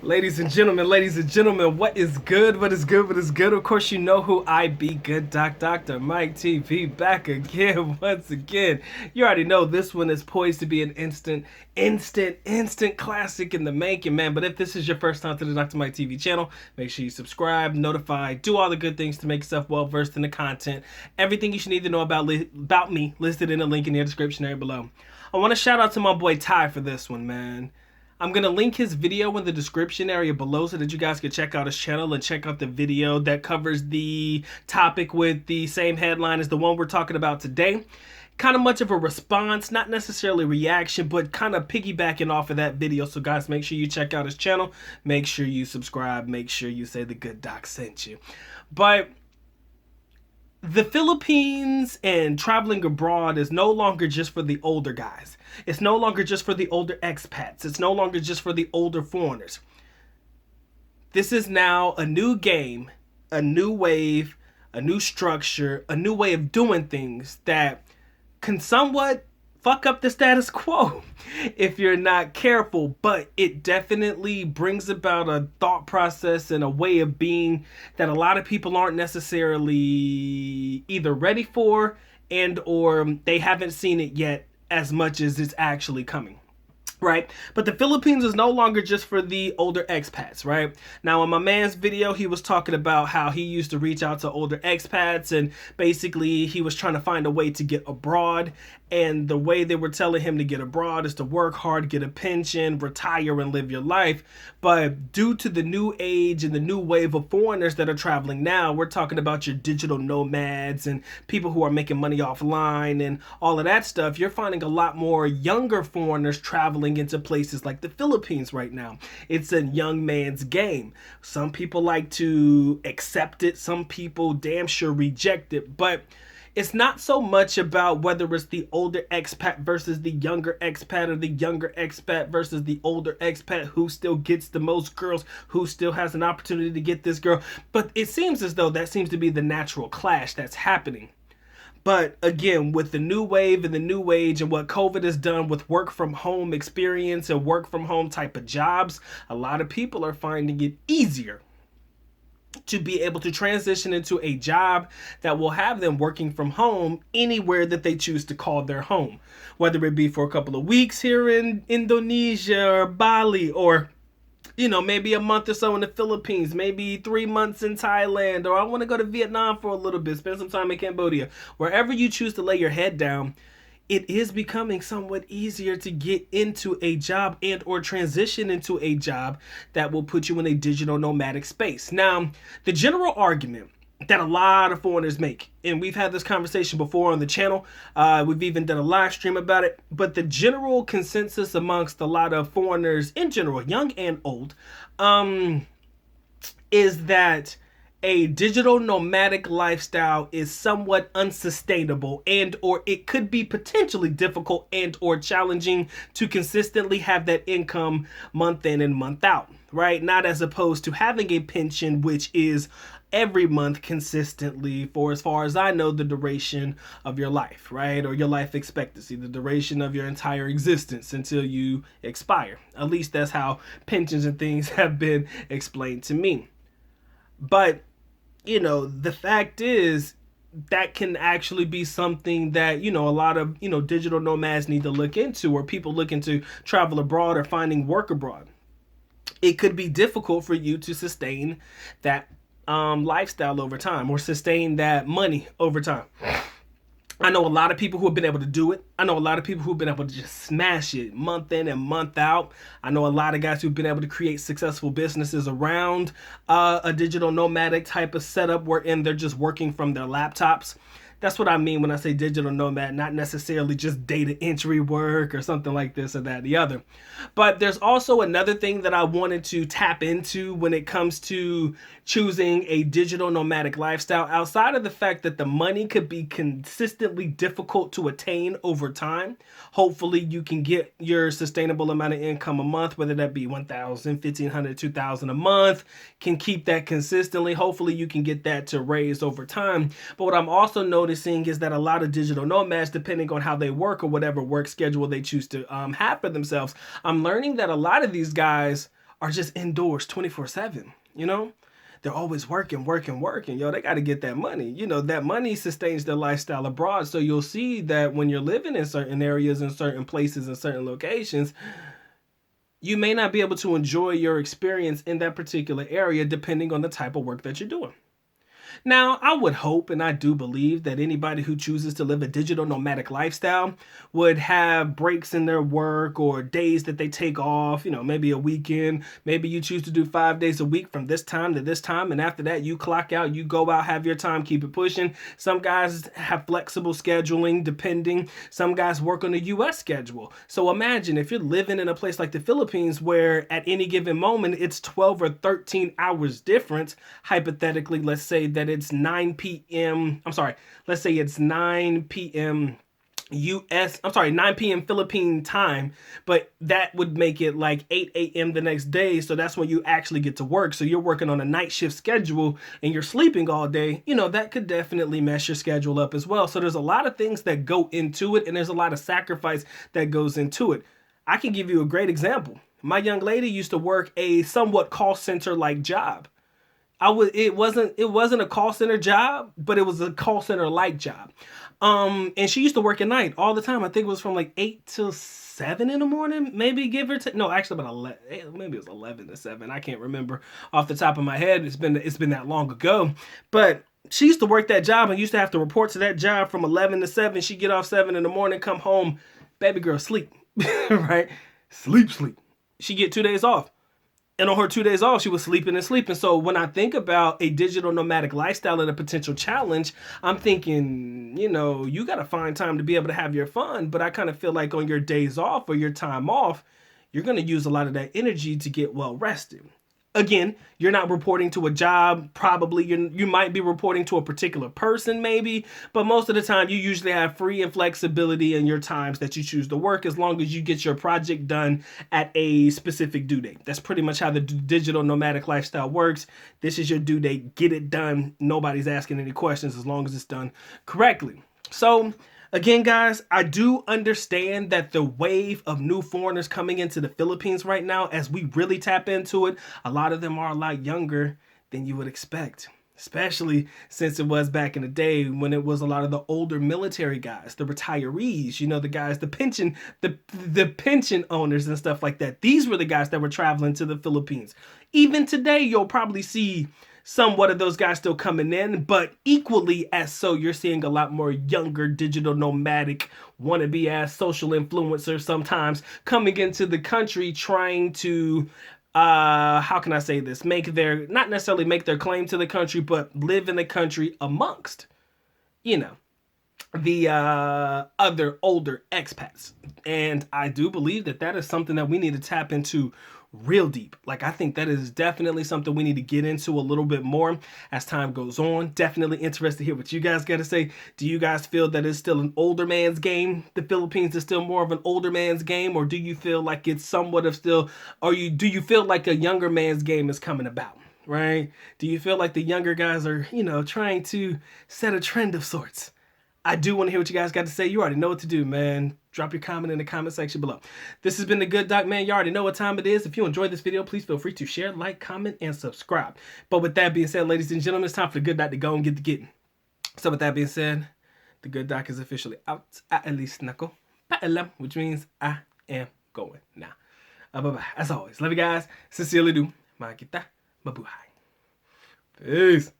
Ladies and gentlemen, what is good? What is good? What is good? Of course, you know who I be. Good Dr. Mike TV back again, once again. You already know this one is poised to be an instant classic in the making, man. But if this is your first time to the Dr. Mike TV channel, make sure you subscribe, notify, do all the good things to make yourself well versed in the content. Everything you should need to know about me listed in the link in the description area below. I want to shout out to my boy Ty for this one, man. I'm going to link his video in the description area below so that you guys can check out his channel and check out the video that covers the topic with the same headline as the one we're talking about today. Kind of much of a response, not necessarily reaction, but kind of piggybacking off of that video. So guys, make sure you check out his channel. Make sure you subscribe. Make sure you say the good doc sent you. But the Philippines and traveling abroad is no longer just for the older guys. It's no longer just for the older expats. It's no longer just for the older foreigners. This is now a new game, a new wave, a new structure, a new way of doing things that can somewhat fuck up the status quo if you're not careful, but it definitely brings about a thought process and a way of being that a lot of people aren't necessarily either ready for and or they haven't seen it yet as much as it's actually coming. Right? But the Philippines is no longer just for the older expats, right? Now, in my man's video, he was talking about how he used to reach out to older expats and basically he was trying to find a way to get abroad. And the way they were telling him to get abroad is to work hard, get a pension, retire, and live your life. But due to the new age and the new wave of foreigners that are traveling now, we're talking about your digital nomads and people who are making money offline and all of that stuff. You're finding a lot more younger foreigners traveling into places like the Philippines right now. It's a young man's game. Some people like to accept it. Some people damn sure reject it. But it's not so much about whether it's the older expat versus the younger expat or the younger expat versus the older expat, who still gets the most girls, who still has an opportunity to get this girl. But it seems as though that seems to be the natural clash that's happening. But again, with the new wave and the new age and what COVID has done with work from home experience and work from home type of jobs, a lot of people are finding it easier to be able to transition into a job that will have them working from home anywhere that they choose to call their home, whether it be for a couple of weeks here in Indonesia or Bali, or maybe a month or so in the Philippines, maybe 3 months in Thailand, or I want to go to Vietnam for a little bit, spend some time in Cambodia. Wherever you choose to lay your head down, it is becoming somewhat easier to get into a job and or transition into a job that will put you in a digital nomadic space. Now, the general argument that a lot of foreigners make, and we've had this conversation before on the channel, we've even done a live stream about it, but the general consensus amongst a lot of foreigners in general, young and old, is that a digital nomadic lifestyle is somewhat unsustainable and or it could be potentially difficult and or challenging to consistently have that income month in and month out, right? Not as opposed to having a pension, which is every month consistently for, as far as I know, the duration of your life, right? Or your life expectancy, the duration of your entire existence until you expire. At least that's how pensions and things have been explained to me. But the fact is that can actually be something that, a lot of, digital nomads need to look into, or people looking to travel abroad or finding work abroad. It could be difficult for you to sustain that lifestyle over time, or sustain that money over time. I know a lot of people who have been able to do it. I know a lot of people who've been able to just smash it month in and month out. I know a lot of guys who've been able to create successful businesses around a digital nomadic type of setup wherein they're just working from their laptops. That's what I mean when I say digital nomad, not necessarily just data entry work or something like this or that, the other. But there's also another thing that I wanted to tap into when it comes to choosing a digital nomadic lifestyle, outside of the fact that the money could be consistently difficult to attain over time. Hopefully you can get your sustainable amount of income a month, whether that be $1,000, $1,500, $2,000 a month, can keep that consistently. Hopefully you can get that to raise over time. But what I'm also noticing is that a lot of digital nomads, depending on how they work or whatever work schedule they choose to have for themselves, I'm learning that a lot of these guys are just indoors 24/7, you know? They're always working, working, working. Yo, they got to get that money. You know, that money sustains their lifestyle abroad. So you'll see that when you're living in certain areas, in certain places, in certain locations, you may not be able to enjoy your experience in that particular area depending on the type of work that you're doing. Now, I would hope and I do believe that anybody who chooses to live a digital nomadic lifestyle would have breaks in their work or days that they take off, you know, maybe a weekend. Maybe you choose to do 5 days a week from this time to this time. And after that, you clock out, you go out, have your time, keep it pushing. Some guys have flexible scheduling depending. Some guys work on a US schedule. So imagine if you're living in a place like the Philippines where at any given moment it's 12 or 13 hours difference. Hypothetically, let's say that it's 9 p.m. I'm sorry, let's say it's 9 p.m. 9 p.m. Philippine time, but that would make it like 8 a.m. the next day. So that's when you actually get to work. So you're working on a night shift schedule and you're sleeping all day. You know, that could definitely mess your schedule up as well. So there's a lot of things that go into it and there's a lot of sacrifice that goes into it. I can give you a great example. My young lady used to work a somewhat call center like job. It wasn't a call center job, but it was a call center like job. And she used to work at night all the time. I think it was from like 8 till 7 in the morning, maybe give or take. No, actually about 11, maybe it was 11 to 7. I can't remember off the top of my head. It's been that long ago. But she used to work that job and used to have to report to that job from 11 to 7. She'd get off 7 in the morning, come home, baby girl sleep, right? Sleep. She'd get 2 days off. And on her 2 days off, she was sleeping. So when I think about a digital nomadic lifestyle and a potential challenge, I'm thinking, you know, you got to find time to be able to have your fun. But I kind of feel like on your days off or your time off, you're going to use a lot of that energy to get well rested. Again, you're not reporting to a job. Probably you might be reporting to a particular person maybe, but most of the time you usually have free and flexibility in your times that you choose to work as long as you get your project done at a specific due date. That's pretty much how the digital nomadic lifestyle works. This is your due date. Get it done. Nobody's asking any questions as long as it's done correctly. So again, guys, I do understand that the wave of new foreigners coming into the Philippines right now, as we really tap into it, a lot of them are a lot younger than you would expect. Especially since it was back in the day when it was a lot of the older military guys, the retirees, you know, the guys, the pension owners and stuff like that. These were the guys that were traveling to the Philippines. Even today, you'll probably see somewhat of those guys still coming in, but equally as so, you're seeing a lot more younger digital nomadic wannabe ass social influencers sometimes coming into the country trying to how can I say this? Not necessarily make their claim to the country, but live in the country amongst, you know, the other older expats. And I do believe that is something that we need to tap into real deep. Like, I think that is definitely something we need to get into a little bit more as time goes on. Definitely interested to hear what you guys got to say. Do you guys feel that it's still an older man's game? The Philippines is still more of an older man's game, or do you feel like it's somewhat of still, do you feel like a younger man's game is coming about? Right? Do you feel like the younger guys are, you know, trying to set a trend of sorts? I do want to hear what you guys got to say. You already know what to do, man. Drop your comment in the comment section below. This has been The Good Doc, man. You already know what time it is. If you enjoyed this video, please feel free to share, like, comment, and subscribe. But with that being said, ladies and gentlemen, it's time for The Good Doc to go and get the getting. So with that being said, The Good Doc is officially out. At least knuckle, which means I am going now. Bye-bye. As always, love you guys. Sincerely do. Makita. Mabuhay. Peace.